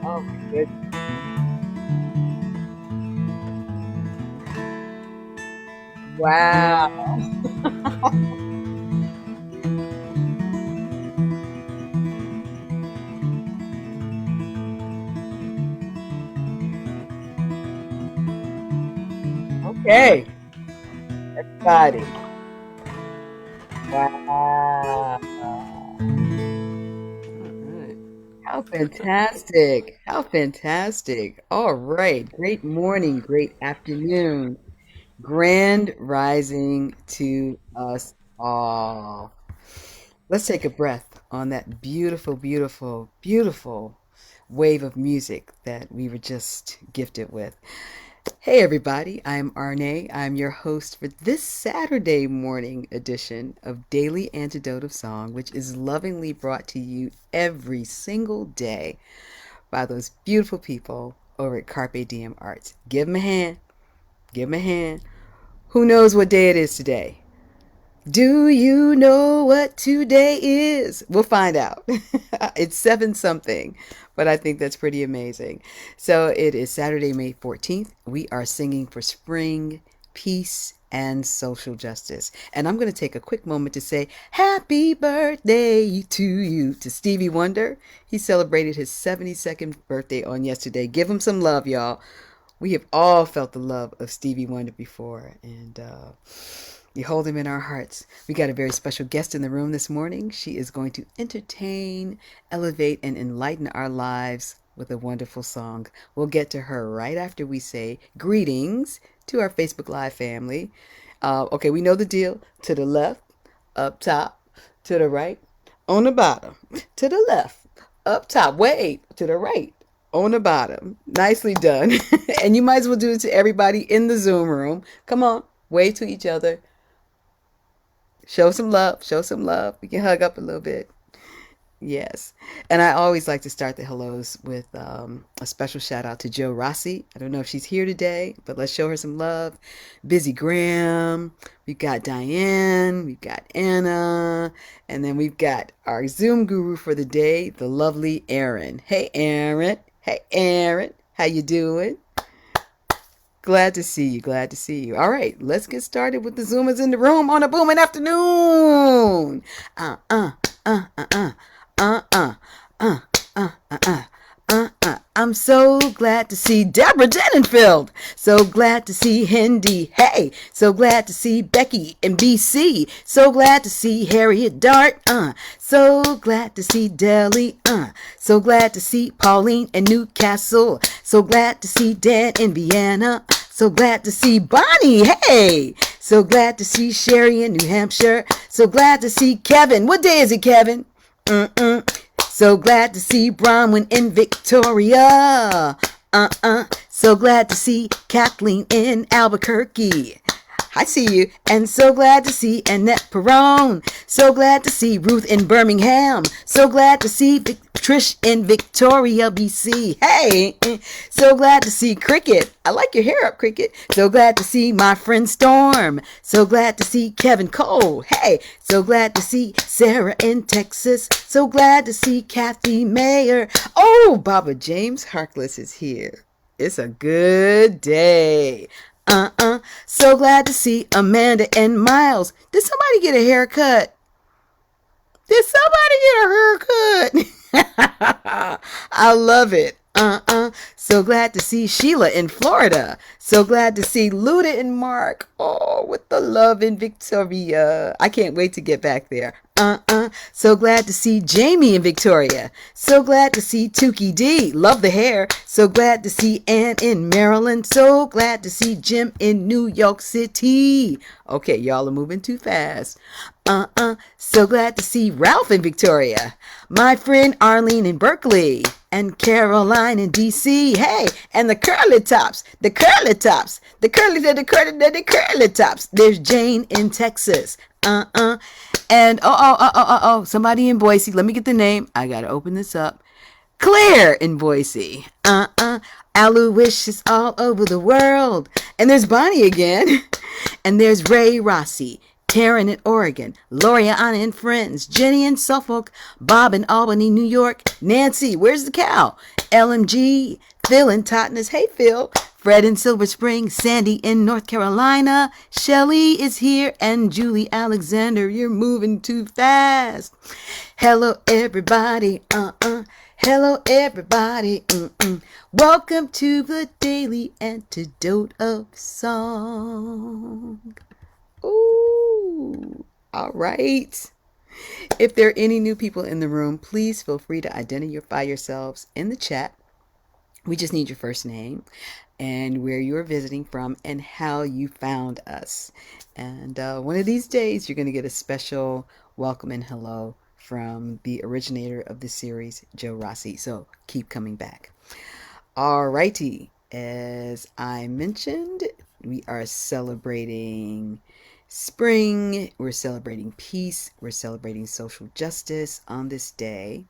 Oh my goodness. Wow. Okay, everybody. Wow. Right. How fantastic. How fantastic. All right. Great morning, great afternoon. Grand rising to us all. Let's take a breath on that beautiful, beautiful, beautiful wave of music that we were just gifted with. Hey everybody, I'm Arnae. I'm your host for this Saturday morning edition of Daily Antidote of Song, which is lovingly brought to you every single day by those beautiful people over at Carpe Diem Arts. Give them a hand. Give them a hand. Who knows what day it is today? Do you know what today is? We'll find out. It's seven something, but I think that's pretty amazing. So it is Saturday, May 14th. We are singing for spring, peace, and social justice. And I'm going to take a quick moment to say happy birthday to you, to Stevie Wonder. He celebrated his 72nd birthday on yesterday. Give him some love, y'all. We have all felt the love of Stevie Wonder before, and we hold him in our hearts. We got a very special guest in the room this morning. She is going to entertain, elevate, and enlighten our lives with a wonderful song. We'll get to her right after we say greetings to our Facebook Live family. Okay, we know the deal. To the left, up top, to the right, on the bottom, to the left, up top, way to the right, on the bottom. Nicely done. And you might as well do it to everybody in the Zoom room. Come on, wave to each other. Show some love. Show some love. We can hug up a little bit. Yes. And I always like to start the hellos with a special shout out to Joe Rossi. I don't know if she's here today, but let's show her some love. Busy Graham. We've got Diane. We've got Anna. And then we've got our Zoom guru for the day, the lovely Erin. Hey, Erin. Hey, Erin. How you doing? Glad to see you. Glad to see you. All right, let's get started with the Zoomers in the room on a booming afternoon. Uh, uh, uh, uh, uh, uh, uh, uh, uh, uh, uh. I'm so glad to see Deborah Denenfield. So glad to see Hindi. Hey, so glad to see Becky in BC. So glad to see Harriet Dart. So glad to see Deli. So glad to see Pauline in Newcastle. So glad to see Dan in Vienna. So glad to see Bonnie. Hey, so glad to see Sherry in New Hampshire. So glad to see Kevin. What day is it, Kevin? So glad to see Bronwyn in Victoria. So glad to see Kathleen in Albuquerque. I see you. And so glad to see Annette Perron. So glad to see Ruth in Birmingham. So glad to see Trish in Victoria, BC. Hey, so glad to see Cricket. I like your hair up, Cricket. So glad to see my friend Storm. So glad to see Kevin Cole. Hey, so glad to see Sarah in Texas. So glad to see Kathy Mayer. Oh, Baba James Harkless is here. It's a good day. So glad to see Amanda and Miles. Did somebody get a haircut? Did somebody get a haircut? I love it. So glad to see Sheila in Florida. So glad to see Luda and Mark. Oh, with the love in Victoria. I can't wait to get back there. So glad to see Jamie in Victoria. So glad to see Tukey D. Love the hair. So glad to see Ann in Maryland. So glad to see Jim in New York City. Okay, y'all are moving too fast. So glad to see Ralph in Victoria. My friend Arlene in Berkeley. And Caroline in DC. Hey, and the curly tops. The curly tops. The curly tops. There's Jane in Texas. And somebody in Boise. Let me get the name. I gotta open this up. Claire in Boise. Aloysius all over the world. And there's Bonnie again. And there's Ray Rossi Taryn in Oregon, Loria, Anna and friends, Jenny in Suffolk, Bob in Albany, New York, Nancy, where's the cow? LMG, Phil in Totnes, hey Phil, Fred in Silver Spring, Sandy in North Carolina, Shelly is here, and Julie Alexander, you're moving too fast. Hello everybody, hello everybody, welcome to the Daily Antidote of Song. Ooh, all right. If there are any new people in the room, please feel free to identify yourselves in the chat. We just need your first name and where you're visiting from and how you found us. And one of these days, you're going to get a special welcome and hello from the originator of the series, Joe Rossi. So keep coming back. All righty. As I mentioned, we are celebrating spring, we're celebrating peace, we're celebrating social justice on this day.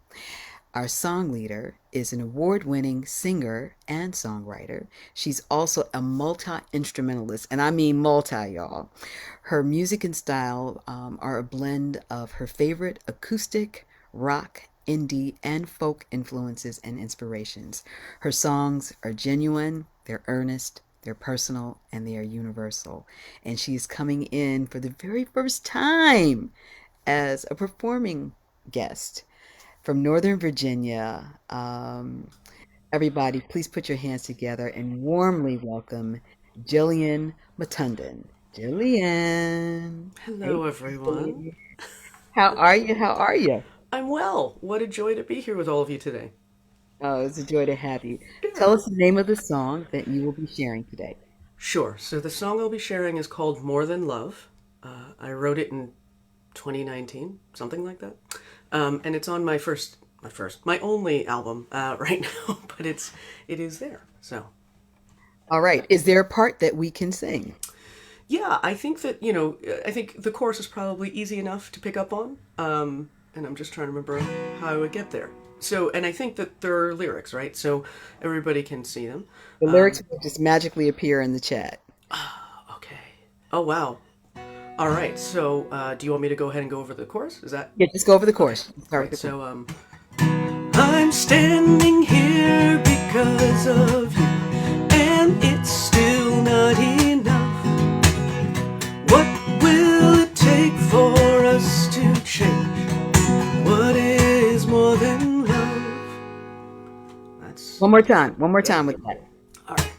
Our song leader is an award-winning singer and songwriter. She's also a multi-instrumentalist, and I mean multi, y'all. Her music and style are a blend of her favorite acoustic, rock, indie, and folk influences and inspirations. Her songs are genuine, they're earnest, they're personal, and they are universal. And she is coming in for the very first time as a performing guest from Northern Virginia. Everybody, please put your hands together and warmly welcome Jillian Matundan. Jillian. Hello, Hey, everyone. how are you? How are you? I'm well. What a joy to be here with all of you today. Oh, it's a joy to have you. Yeah. Tell us the name of the song that you will be sharing today. Sure. So the song I'll be sharing is called More Than Love. I wrote it in 2019, something like that. And it's on my only album right now, but it is there. So All right. Is there a part that we can sing? yeah, I think that I think the chorus is probably easy enough to pick up on. And I'm just trying to remember how I would get there. So, and I think that there are lyrics, right? So everybody can see them. The lyrics will just magically appear in the chat. Okay. Oh wow. All right. So, do you want me to go ahead and go over the chorus? Is that Yeah, just go over the okay? chorus. Start with Great. the chorus. So, I'm standing here because of you, and it's still not enough. What will it take for us to change? What is more than love? That's One more time. One more yeah. time with that. All right.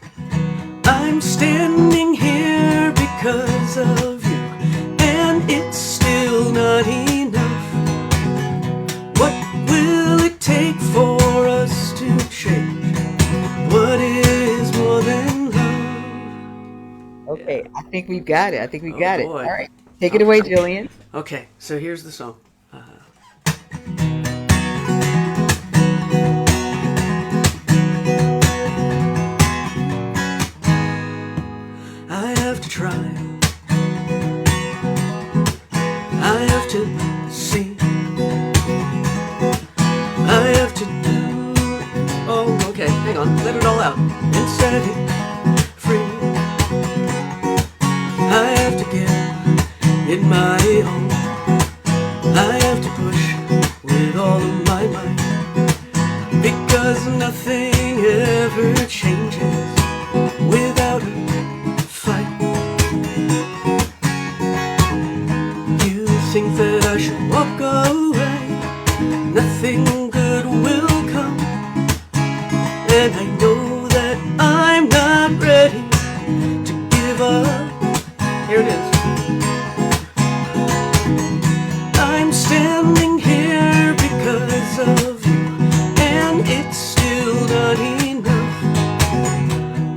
I'm standing here because of you, and it's still not enough. What will it take for us to change? What is more than love? Okay, Yeah. I think we've got it. I think we Oh got it. boy. All right. Take it away, Okay. Jillian. Okay. So here's the song. I have to try. I have to see. I have to do. Oh, okay. Hang on. Let it all out. And set it free. I have to get in my own. I have to push with all of my might. Because nothing ever changes without a fight. You think that I should walk away, nothing good will come. And I know that I'm not ready to give up. Here it is. I'm standing here because of you, and it's still not enough.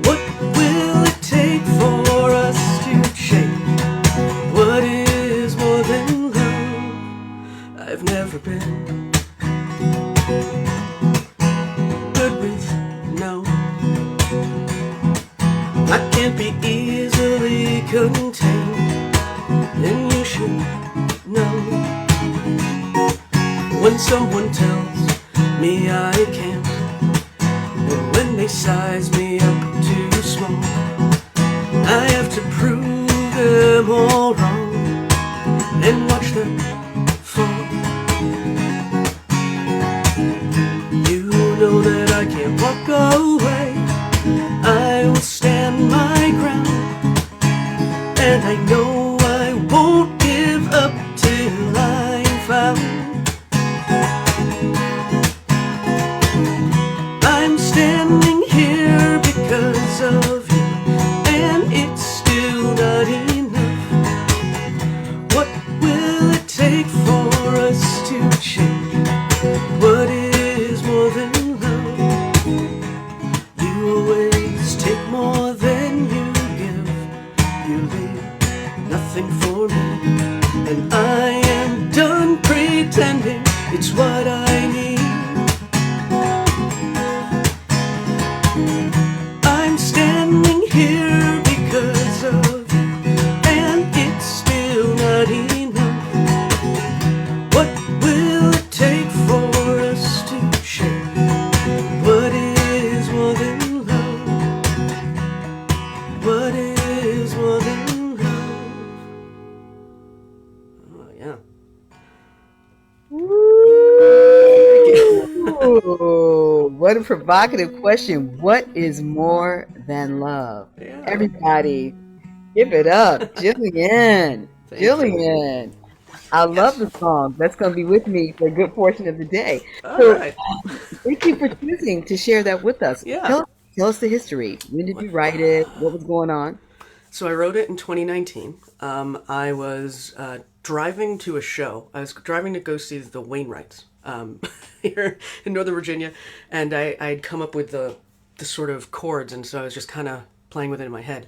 What will it take for us to change? What is more than love? I've never been good with no. I can't be easily contained, and you should know. When someone tells me I can't, or when they size me up too small, I have to prove them all wrong. can't walk away. I will stand my ground, and I know I won't give up till I'm found. I'm standing here because of you, and it's still not enough. What will it take for us to change? What is more than love? You always take more than you give. You leave nothing for me, and I am done pretending it's what I need. I'm standing here because of you, and it's still not enough. What will it take for us to change? What is more than love? What is more than love? Oh, yeah. Ooh, what a provocative question. What is more than love? Yeah. Everybody, give it up. Jillian. Thank you. Jillian. I love Yes. the song. That's going to be with me for a good portion of the day. All So right. thank you for choosing to share that with us. Yeah. Tell us the history. When did you write it? What was going on? So I wrote it in 2019. I was driving to a show. I was driving to go see the Wainwrights here in Northern Virginia, and I'd come up with the sort of chords, and so I was just kind of playing with it in my head.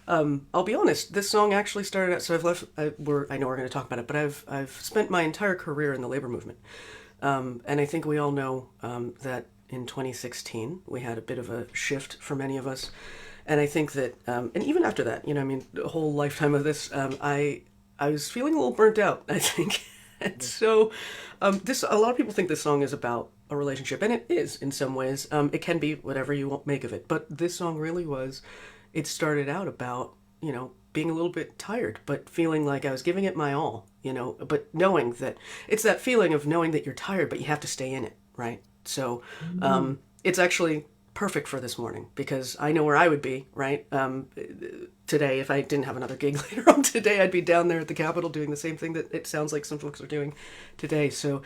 I'll be honest. This song actually started out. So I've left. I know we're going to talk about it, but I've spent my entire career in the labor movement, and I think we all know that in 2016 we had a bit of a shift for many of us. And I think that, and even after that, I mean, the whole lifetime of this, I was feeling a little burnt out, I think. And so, this a lot of people think this song is about a relationship, and it is in some ways. It can be whatever you want make of it, but this song really was. It started out about being a little bit tired, but feeling like I was giving it my all, but knowing that it's that feeling of knowing that you're tired, but you have to stay in it, right? So, it's actually perfect for this morning because I know where I would be, right? Today, if I didn't have another gig later on today, I'd be down there at the Capitol doing the same thing that it sounds like some folks are doing today. So,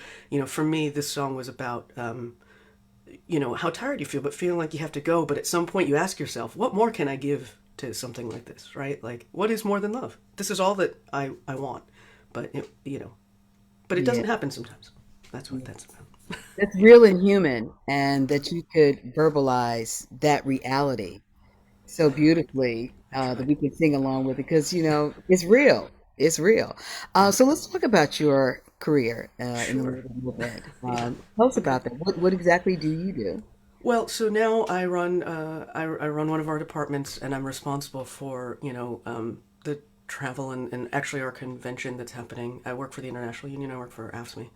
for me, this song was about, how tired you feel, but feeling like you have to go. But at some point, you ask yourself, what more can I give to something like this, right? Like, what is more than love? This is all that I want. But, but it Yeah. doesn't happen sometimes. That's what that's about. That's real and human, and that you could verbalize that reality so beautifully I try. that we can sing along with it because, it's real. It's real. So let's talk about your career in the Sure. labor movement. Yeah. Tell us Okay. about that. What exactly do you do? Well, so now I run one of our departments, and I'm responsible for the travel and actually our convention that's happening. I work for the International Union. I work for AFSCME,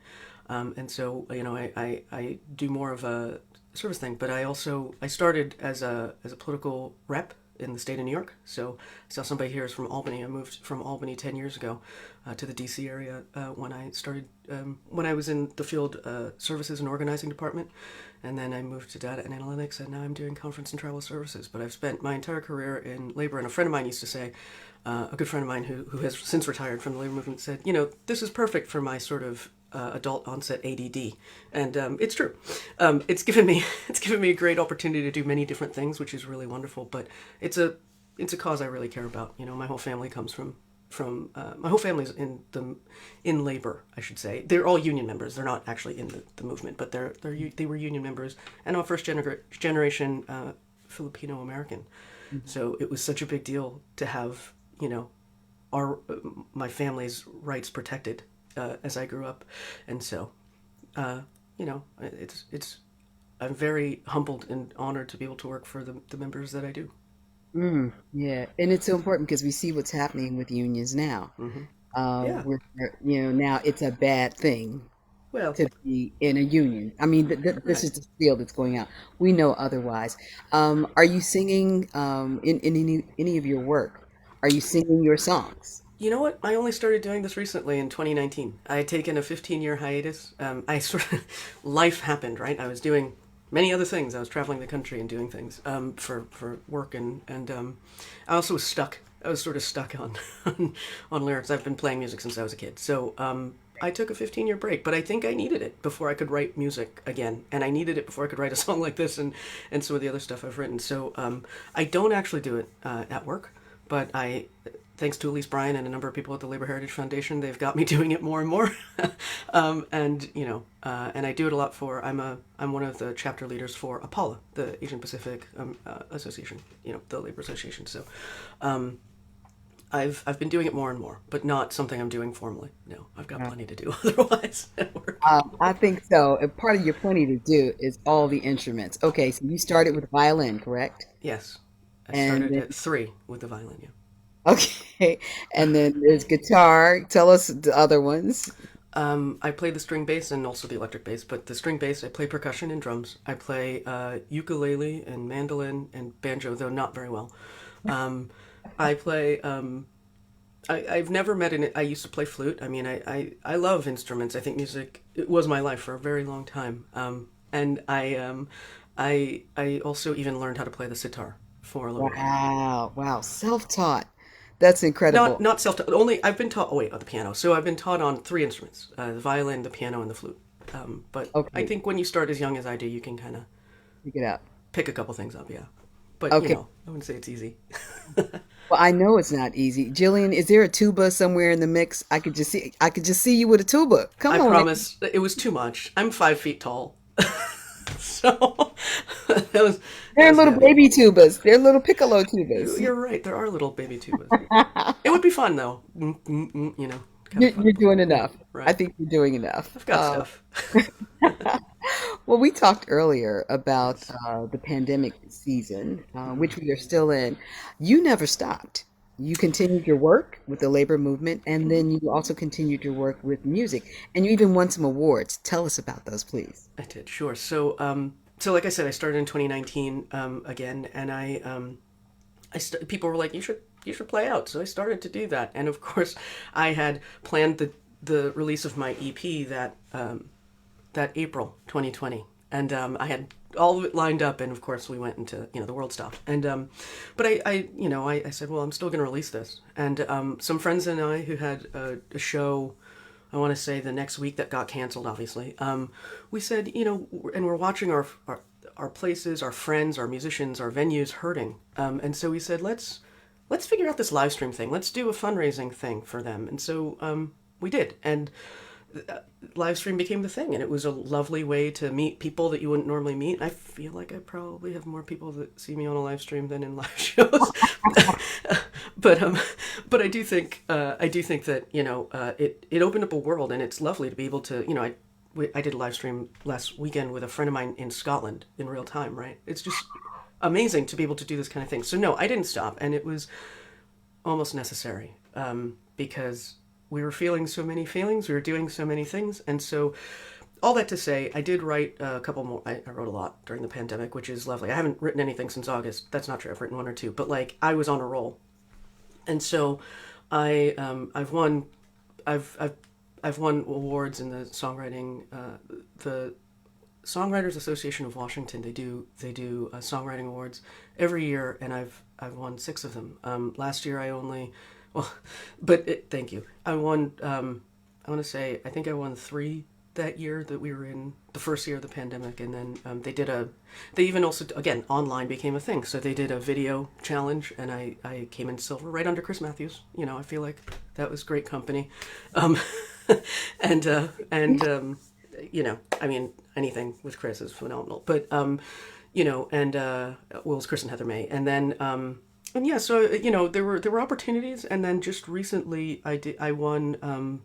and so I do more of a service thing. But I started as a political rep in the state of New York. So I saw somebody here is from Albany. I moved from Albany 10 years ago to the D.C. area when I started when I was in the field services and organizing department, and then I moved to data and analytics, and now I'm doing conference and travel services. But I've spent my entire career in labor, and a friend of mine used to say, a good friend of mine who has since retired from the labor movement said, this is perfect for my sort of adult onset ADD, and it's true. It's given me a great opportunity to do many different things, which is really wonderful. But it's a cause I really care about. My whole family comes from my whole family's in labor, I should say. They're all union members. They're not actually in the movement, but they were union members, and I'm a generation Filipino American. So it was such a big deal to have our my family's rights protected as I grew up, and so it's I'm very humbled and honored to be able to work for the members that I do. Yeah, and it's so important because we see what's happening with unions now. Hmm. Yeah. Where now it's a bad thing Well, to be in a union. I mean, this right. is the field that's going out. We know otherwise. Are you singing in any of your work? Are you singing your songs? You know what? I only started doing this recently in 2019. I had taken a 15-year hiatus. I sort of life happened, right? I was doing many other things. I was traveling the country and doing things for work, and I also was stuck. I was sort of stuck on, on lyrics. I've been playing music since I was a kid, so I took a 15-year break. But I think I needed it before I could write music again, and I needed it before I could write a song like this and some of the other stuff I've written. So I don't actually do it at work, but I thanks to Elise Bryan and a number of people at the Labor Heritage Foundation, they've got me doing it more and more. And I do it a lot for. I'm one of the chapter leaders for APALA, the Asian Pacific Association, the labor association. So I've been doing it more and more, but not something I'm doing formally. No, I've got plenty to do otherwise at work. I think so. And part of your plenty to do is all the instruments. Okay, so you started with violin, correct? Yes, I And started then, at 3 with the violin. Yeah. okay, and then there's guitar. Tell us the other ones. I play the string bass and also the electric bass, but the string bass, I play percussion and drums. I play ukulele and mandolin and banjo, though not very well. I play. I've never met an. I used to play flute. I mean, I love instruments. I think music it was my life for a very long time. And I also even learned how to play the sitar for a little while. Wow, wow, self-taught. That's Not incredible. not self only. I've been taught. Oh wait, the piano. So I've been taught on 3 instruments: the violin, the piano, and the flute. But I Okay, think when you start as young as I do, you can kind of pick it up. pick a couple things up. Yeah, but Okay. I wouldn't say it's easy. Well, I know it's not easy. Jillian, is there a tuba somewhere in the mix? I could just see you with a tuba. I Come on in. promise it was too much. I'm 5 feet tall, so that was that They're was little heavy. baby tubas. They're little piccolo tubas. You're right. There are little baby tubas. It would be fun though. Kind of You're fun. doing enough. I Right. think you're doing enough. I've got stuff. Well, we talked earlier about Yes. the pandemic season, which we are still in. You never stopped. You continued your work with the labor movement, and then you also continued your work with music, and you even won some awards. Tell us about those, please. I did, sure. So like I said, I started in 2019 again, and people were like, you should play out. So I started to do that, and of course, I had planned the release of my EP that April 2020, and I had all of it lined up, and of course, we went into the world stopped, and but I said, well, I'm still going to release this, and some friends and I who had a show. I want to say the next week that got canceled, obviously. We said, and we're watching our places, our friends, our musicians, our venues hurting, and so we said, let's figure out this live stream thing. Let's do a fundraising thing for them, and so we did, and live stream became the thing, and it was a lovely way to meet people that you wouldn't normally meet. I feel like I probably have more people that see me on a live stream than in live shows, but I do think that it opened up a world, and it's lovely to be able to I did a live stream last weekend with a friend of mine in Scotland in real time. Right, it's just amazing to be able to do this kind of thing. So no, I didn't stop, and it was almost necessary because we were feeling so many feelings, we were doing so many things, and so all that to say, I did write a couple more. I wrote a lot during the pandemic, which is lovely. I haven't written anything since August. That's not true. I've written one or two, but like I was on a roll, and so I've won I've I've won awards in the songwriting the Songwriters Association of Washington. They do songwriting awards every year, and I've won 6 of them. Last year I only well, but thank you. I won. I want to say I think I won 3 that year that we were in the first year of the pandemic, and then they even also again online became a thing. So they did a video challenge, and I came in silver right under Chris Matthews. I feel like that was great company, um, and I mean anything with Chris is phenomenal. But and well, it was Chris and Heather May, and then. And yeah, so there were opportunities, and then just recently I won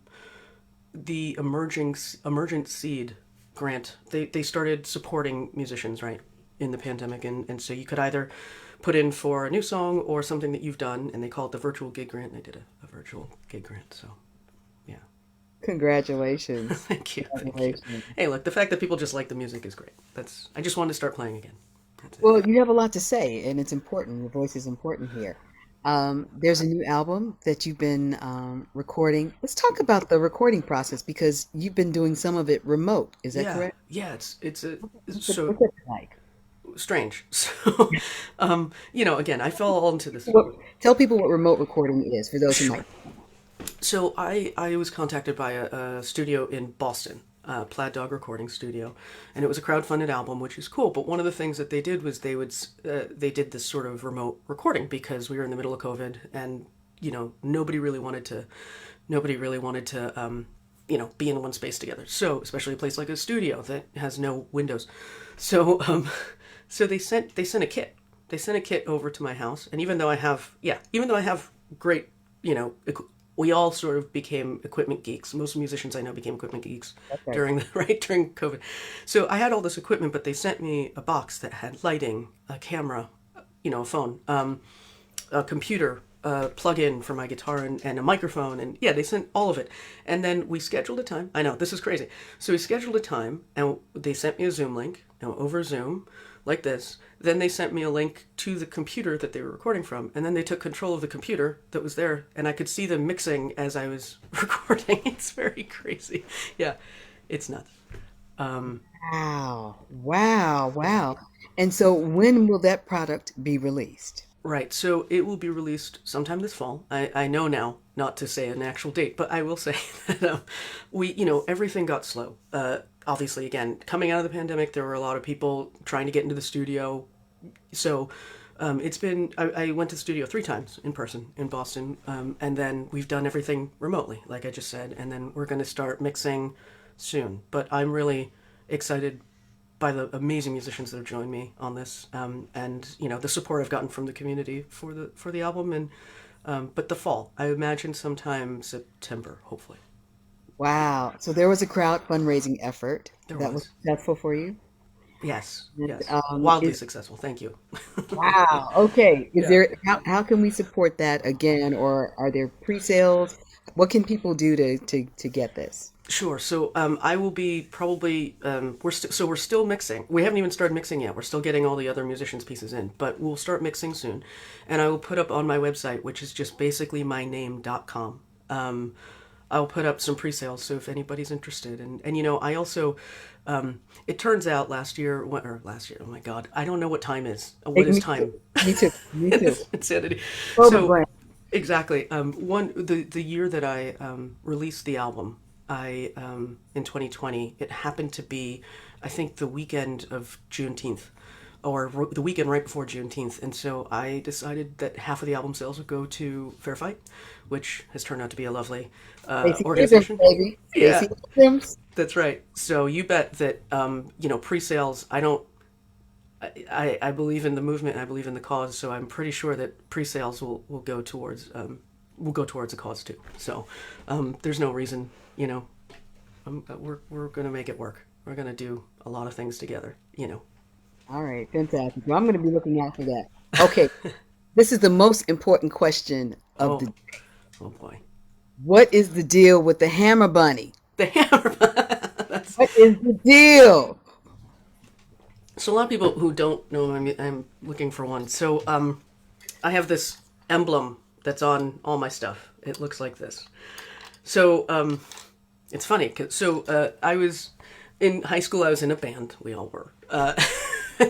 the emergent seed grant. They started supporting musicians right in the pandemic, and so you could either put in for a new song or something that you've done, and they call it the virtual gig grant. And I did a virtual gig grant, so yeah. Congratulations. Thank you. Congratulations. Hey, look, the fact that people just like the music is great. I just wanted to start playing again. That's it. Well, you have a lot to say, and it's important. Your voice is important here. There's a new album that you've been recording. Let's talk about the recording process because you've been doing some of it remote. Is that Yeah, correct? yeah, it's a so What's it like? strange. So, again, I fell all into this. Tell people what remote recording is for those who Sure. might. So I was contacted by a studio in Boston, Plaid Dog Recording Studio, and it was a crowdfunded album, which is cool. But one of the things that they did was they did this sort of remote recording because we were in the middle of COVID, and nobody really wanted to be in one space together. So especially a place like a studio that has no windows. So so they sent a kit. They sent a kit over to my house, and even though I have great, you know, we all sort of became equipment geeks. Most musicians I know became equipment geeks Okay. during the during COVID. So I had all this equipment, but they sent me a box that had lighting, a camera, a phone, a computer, plug-in for my guitar, and a microphone, and yeah, they sent all of it. And then we scheduled a time. I know this is crazy. So we scheduled a time, and they sent me a Zoom link, over Zoom, like this. Then they sent me a link to the computer that they were recording from, and then they took control of the computer that was there, and I could see them mixing as I was recording. It's very crazy. Yeah, it's nuts. Um, Wow. Wow. Wow. And so when will that product be released? Right, so it will be released sometime this fall. I know now not to say an actual date, but I will say that everything got slow. Obviously, again, coming out of the pandemic, there were a lot of people trying to get into the studio. So I went to the studio 3 times in person in Boston, and then we've done everything remotely, like I just said, and then we're going to start mixing soon. But I'm really excited by the amazing musicians that have joined me on this, and the support I've gotten from the community for the album, and but the fall, I imagine sometime September, hopefully. Wow. So there was a crowd fundraising effort There that was was. successful for you. Yes, And yes, wildly is successful. Thank you. wow. Okay. Is Yeah. there how can we support that again, or are there pre-sales? What can people do to get this? Sure. So I will be probably we're still mixing. We haven't even started mixing yet. We're still getting all the other musicians' pieces in, but we'll start mixing soon. And I will put up on my website, which is just basically myname.com. I'll put up some pre-sales, so if anybody's interested. And I also it turns out last year. Oh my God, I don't know what time is. What is Me too. time? Me too. Me too. It's insanity. So Program. exactly. The year that I released the album, I in 2020, it happened to be, I think, the weekend of Juneteenth, or the weekend right before Juneteenth, and so I decided that half of the album sales would go to Fair Fight, which has turned out to be a lovely Stacey Abrams, organization. baby. Yeah, Stacey Abrams. that's right. So you bet that pre-sales. I don't. I believe in the movement. And I believe in the cause. So I'm pretty sure that pre-sales will go towards the cause too. So there's no reason. We're gonna make it work. We're gonna do a lot of things together. All right, fantastic. Well, I'm going to be looking out for that. Okay, this is the most important question of Oh, the. oh boy. What is the deal with the Hammer Bunny? The hammer. That's What is the deal? so. A lot of people who don't know, I'm looking for one. So I have this emblem that's on all my stuff. It looks like this. So it's funny. I was in high school. I was in a band. We all were.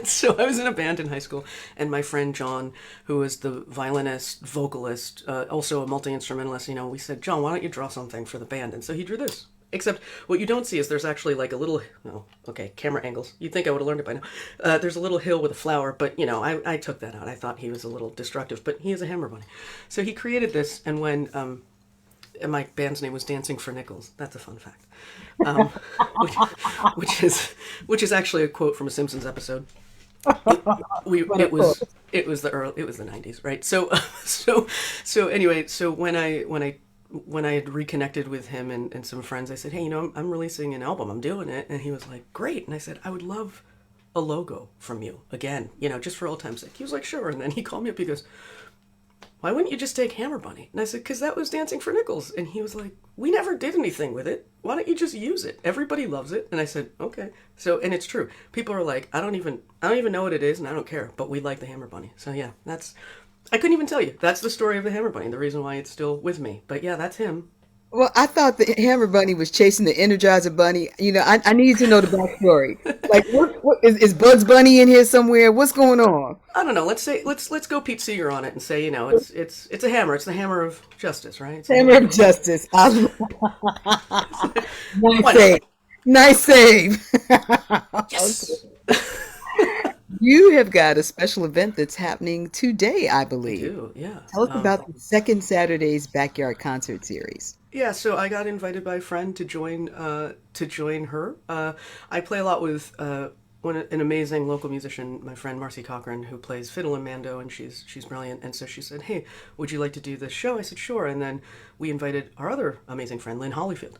So I was in a band in high school, and my friend John, who was the violinist, vocalist, also a multi-instrumentalist, we said, John, why don't you draw something for the band? And so he drew this. Except what you don't see is there's actually like a little, oh, okay, camera angles. You'd think I would have learned it by now. There's a little hill with a flower, but I took that out. I thought he was a little destructive, but he is a hammer bunny. So he created this, and when and my band's name was Dancing for Nickels. That's a fun fact. Um, which, which is actually a quote from a Simpsons episode. We What a cool. it was the 90s, right? So so anyway, so when I had reconnected with him and some friends, I said, hey, I'm releasing an album. I'm doing it. And he was like, great. And I said, I would love a logo from you again, just for old time's sake. He was like, sure. And then he called me up. He goes, why wouldn't you just take Hammer Bunny? And I said, because that was Dancing for Nickels. And he was like, we never did anything with it. Why don't you just use it? Everybody loves it. And I said, okay. So, and it's true. People are like, I don't even know what it is, and I don't care, but we like the Hammer Bunny. So yeah, I couldn't even tell you. That's the story of the Hammer Bunny, the reason why it's still with me. But yeah, that's him. Well, I thought the Hammer Bunny was chasing the Energizer Bunny. I needed to know the backstory. Like, what is Bugs Bunny in here somewhere? What's going on? I don't know. Let's go Pete Seeger on it and say, it's a hammer. It's the hammer of justice, right? It's the Hammer hammer. of Justice. Nice Why not? save. Nice save. Yes. You have got a special event that's happening today, I I believe. do, yeah. Tell us about the second Saturday's Backyard Concert Series. Yeah, so I got invited by a friend to join her. I play a lot with an amazing local musician, my friend Marcy Cochran, who plays fiddle and mando, and she's brilliant. And so she said, "Hey, would you like to do this show?" I said, "Sure." And then we invited our other amazing friend, Lynn Hollyfield,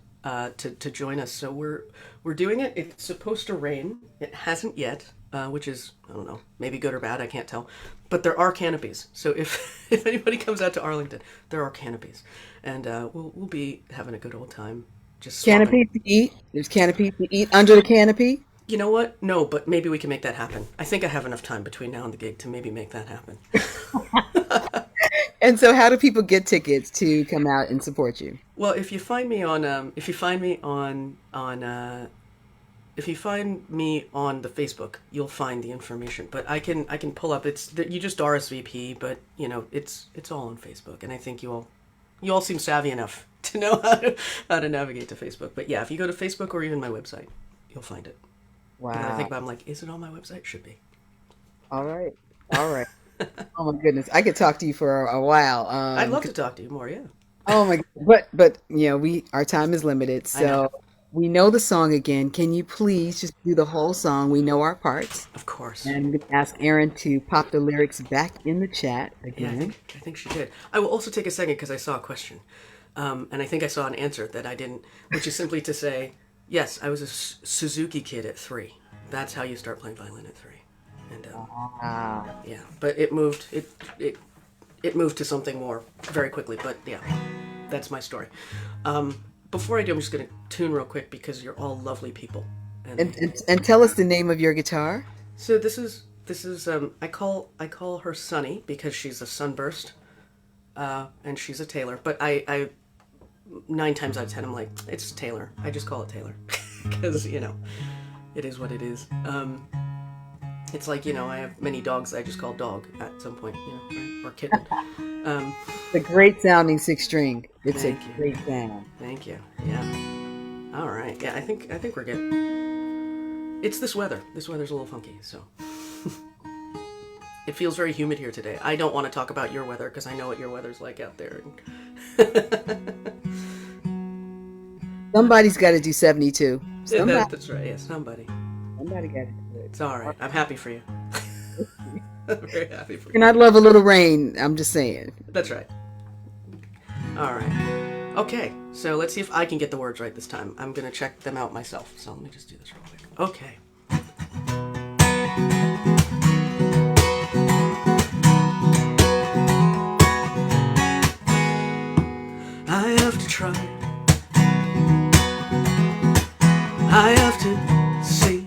to join us. So we're doing it. It's supposed to rain. It hasn't yet, which is, I don't know, maybe good or bad. I can't tell. But there are canopies. So if if anybody comes out to Arlington, there are canopies, and we'll be having a good old time. Just swapping. Canopy to eat. There's canopy to eat under the canopy. You know what? No, but maybe we can make that happen. I think I have enough time between now and the gig to maybe make that happen. And so, how do people get tickets to come out and support you? Well, if you find me on the Facebook, you'll find the information. But I can pull up. You just RSVP, but it's all on Facebook, and I think you all seem savvy enough to know how to navigate to Facebook. But yeah, if you go to Facebook or even my website, you'll find it. And then I think Wow. about, I'm like, is it on my website? Should be. All right. All right. Oh my goodness. I could talk to you for a while. I'd love to talk to you more. Yeah, Oh my, but we our time is limited, I know. so we know the song again. Can you please just do the whole song? We know our parts, Of course. and we ask Erin to pop the lyrics back in the chat Yeah, I again. think I think she did. I will also take a second because I saw a question, and I think I saw an answer that I didn't, which is simply to say, yes, I was a Suzuki kid at 3. That's how you start playing violin at 3, and Wow. yeah, but it moved to something more very quickly. But yeah, that's my story. Before I do, I'm just gonna tune real quick because you're all lovely people, and And tell us the name of your guitar. so this is I call her Sunny because she's a sunburst, and she's a Taylor. But I 9 times out of 10 I'm like, it's Taylor. I just call it Taylor because it is what it is. It's like I have many dogs I just call dog at some point, right? Or kitten. Um, The great sounding six string. It's a Thank you. great sound. Thank you. Yeah. All right. Yeah, I think we're good. It's this weather. This weather's a little funky, so it feels very humid here today. I don't want to talk about your weather because I know what your weather's like out there. Somebody's got to do 72. Yeah, Somebody, that's right. Yeah, somebody. somebody got to do it. It's all right. I'm happy for you. I'm very happy for you. And I love a little rain. I'm just saying. That's right. All right. Okay. So let's see if I can get the words right this time. I'm gonna check them out myself. So let me just do this real quick. Okay. I have to try. I have to see.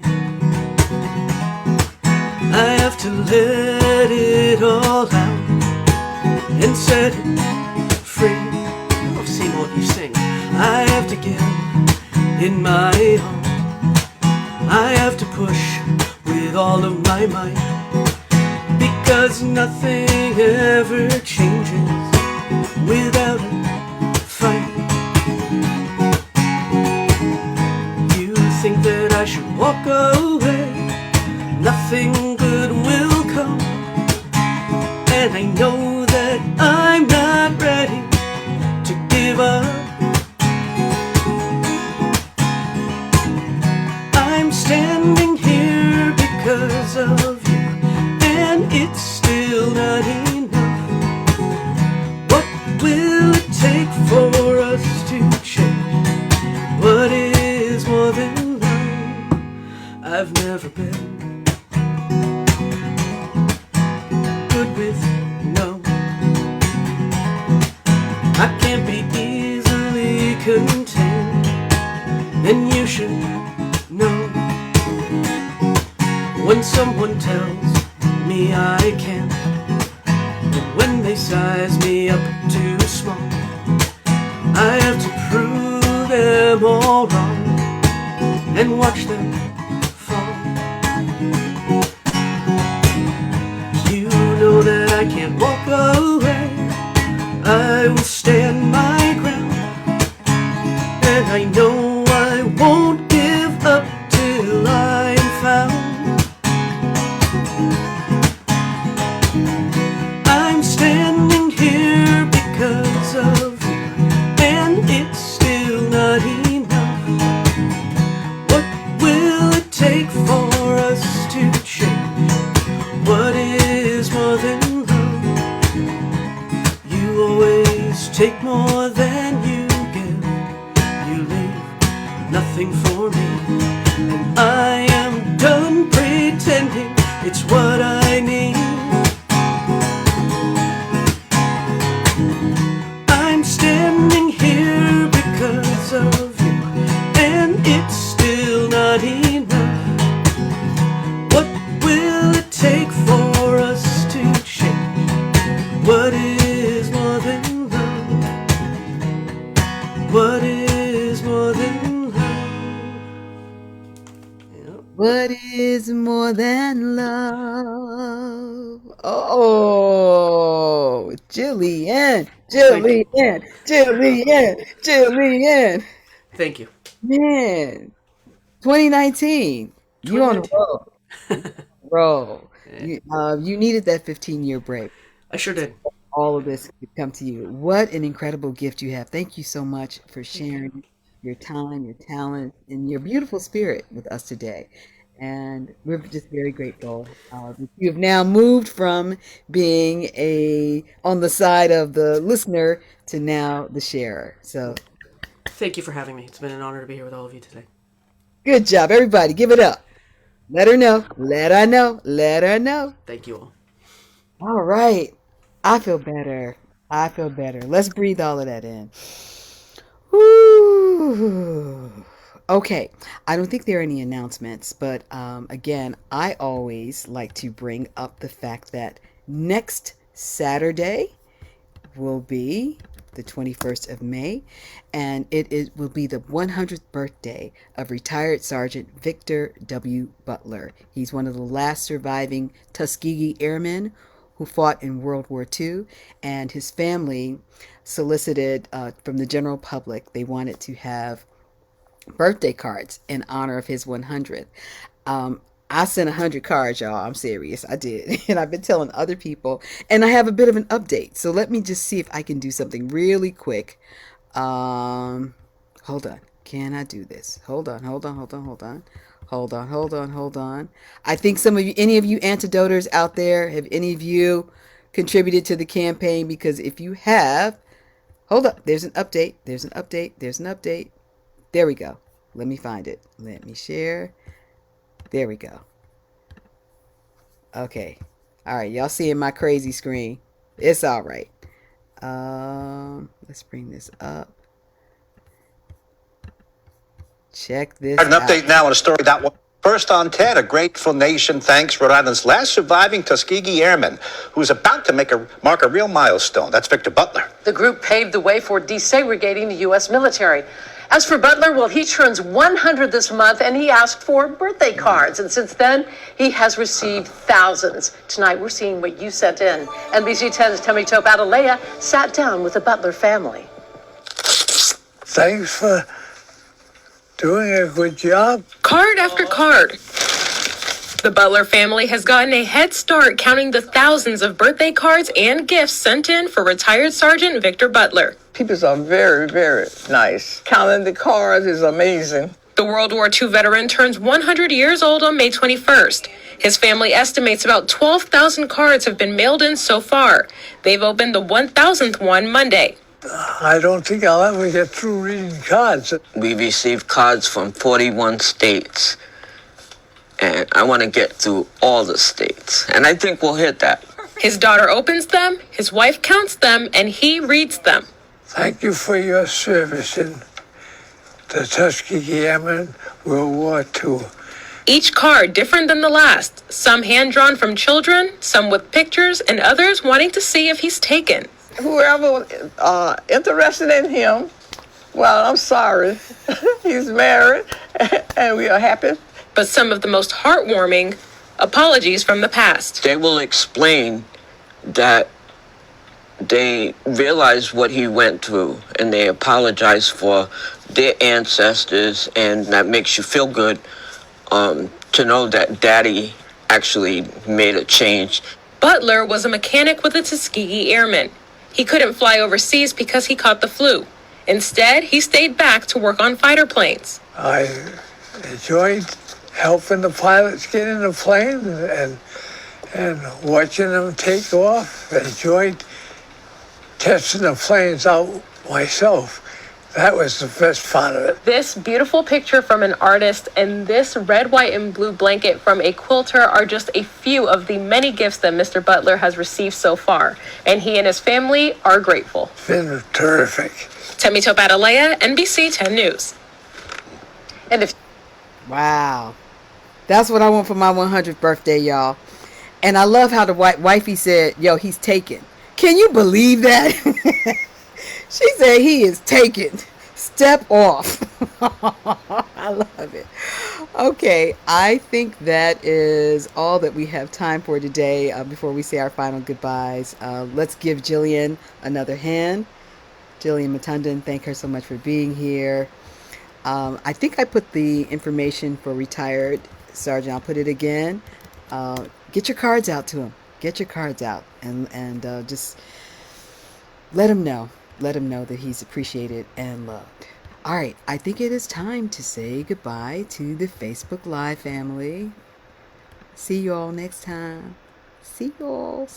I have to let it all out and set it free. I've seen what you sing. I have to give in my all. I have to push with all of my might, because nothing ever changes without a fight. You think that I should walk away, nothing good will come, and I know that I'm not ready to give up. I'm standing here because of you, and it's still not enough. What will it take for us to change what is more than love? I've never been good with no. I can't be easily contained, and you should know. When someone tells me I can't, when they size me up too small. I have to prove them all wrong and watch them fall. You know that I can't walk away. I will stand my ground, and I know I won't give up till I'm found. I'm standing here because of you, and it's still not enough. What will it take for us to change? What is more than love? You always take more than you give. You leave nothing for me, and I am done pretending it's what I need. I'm standing here because of you, and it's still not enough. What will it take for us to change? What is more than love? What is more than love? Yep. What is more than love? Oh, Jillian, Thank you. Jillian, Jillian, Jillian. Thank you. Man, 2019. You on a 2019. roll. Roll. You needed that 15-year break. I sure did. All of this could come to you. What an incredible gift you have. Thank you so much for Thank you. sharing your time, your talent, and your beautiful spirit with us today. And we're just very grateful that you have now moved from being a on the side of the listener to now the sharer. So Thank you for having me. It's been an honor to be here with all of you today. good job, everybody. Give it up. Let her know. Let her know. Let her know. Thank you all. All right. I feel better. I feel better. Let's breathe all of that in. Woo. Okay. I don't think there are any announcements, but again, I always like to bring up the fact that next Saturday will be the 21st of May, and will be the 100th birthday of retired Sergeant Victor W. Butler. He's one of the last surviving Tuskegee Airmen who fought in World War II, and his family solicited from the general public. They wanted to have birthday cards in honor of his 100th. I sent 100 cards, y'all. I'm serious. I did. And I've been telling other people. And I have a bit of an update. So let me just see if I can do something really quick. Hold on. Can I do this? Hold on. Hold on. Hold on. Hold on. Hold on. Hold on. Hold on. I think some of you, any of you antidoters out there, have any of you contributed to the campaign? Because if you have, hold up. There's an update. There's an update. There's an update. There we go. Let me find it. Let me share. There we go. Okay. All right. Y'all seeing my crazy screen? It's all right. Let's bring this up. Check this An out. update now on a story that was first on 10. A grateful nation thanks Rhode Island's last surviving Tuskegee Airman, who's about to mark a real milestone. That's Victor Butler. The group paved the way for desegregating the U.S. military. As for Butler, well, he turns 100 this month, and he asked for birthday cards. And since then, he has received thousands. Tonight, we're seeing what you sent in. NBC 10's Tammy Tope Atalaya sat down with the Butler family. Thanks for doing a good job. Card after card. The Butler family has gotten a head start counting the thousands of birthday cards and gifts sent in for retired Sergeant Victor Butler. People are very, very nice. Counting the cards is amazing. The World War II veteran turns 100 years old on May 21st. His family estimates about 12,000 cards have been mailed in so far. They've opened the 1,000th one Monday. I don't think I'll ever get through reading cards. We received cards from 41 states. And I want to get through all the states. And I think we'll hit that. His daughter opens them, his wife counts them, and he reads them. Thank you for your service in the Tuskegee Airmen, World War II. Each card different than the last, some hand-drawn from children, some with pictures, and others wanting to see if he's taken. Whoever interested in him, well, I'm sorry. He's married, and we are happy. But some of the most heartwarming apologies from the past. They will explain that they realize what he went through and they apologize for their ancestors, and that makes you feel good to know that Daddy actually made a change. Butler was a mechanic with the Tuskegee Airmen. He couldn't fly overseas because he caught the flu. Instead, he stayed back to work on fighter planes. I enjoyed helping the pilots get in the plane and watching them take off. I enjoyed testing the planes out myself. That was the best part of it. This beautiful picture from an artist and this red, white, and blue blanket from a quilter are just a few of the many gifts that Mr. Butler has received so far, and he and his family are grateful. It's been terrific. Temi Topatalea, NBC 10 News. And if Wow. That's what I want for my 100th birthday, y'all. And I love how the wifey said, yo, he's taken. Can you believe that? She said he is taken. Step off. I love it. Okay, I think that is all that we have time for today before we say our final goodbyes. Let's give Jillian another hand. Jillian Matundan, thank her so much for being here. I think I put the information for retired Sergeant. I'll put it again. Get your cards out to him. Get your cards out and just let him know. Let him know that he's appreciated and loved. All right, I think it is time to say goodbye to the Facebook Live family. See you all next time. See you all.